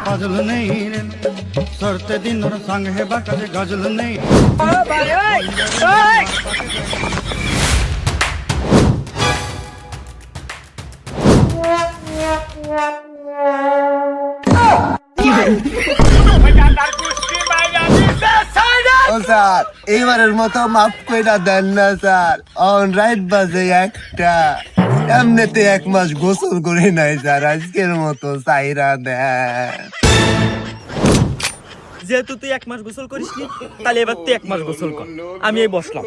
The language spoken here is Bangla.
गजल नहीं सरते दिन और संग है बाका गजल नहीं স্যার এইবারের মতো মাফ কইরা দেন না স্যার। অন রাইট বাজে একটা, এমনিতে 1 মাস গোসল করি নাই স্যার, আজকের মতো চাইরা দেন। যেহেতু তুই 1 মাস গোসল করিস নি, তাহলে এবার তুই 1 মাস গোসল কর। আমি এই বসলাম।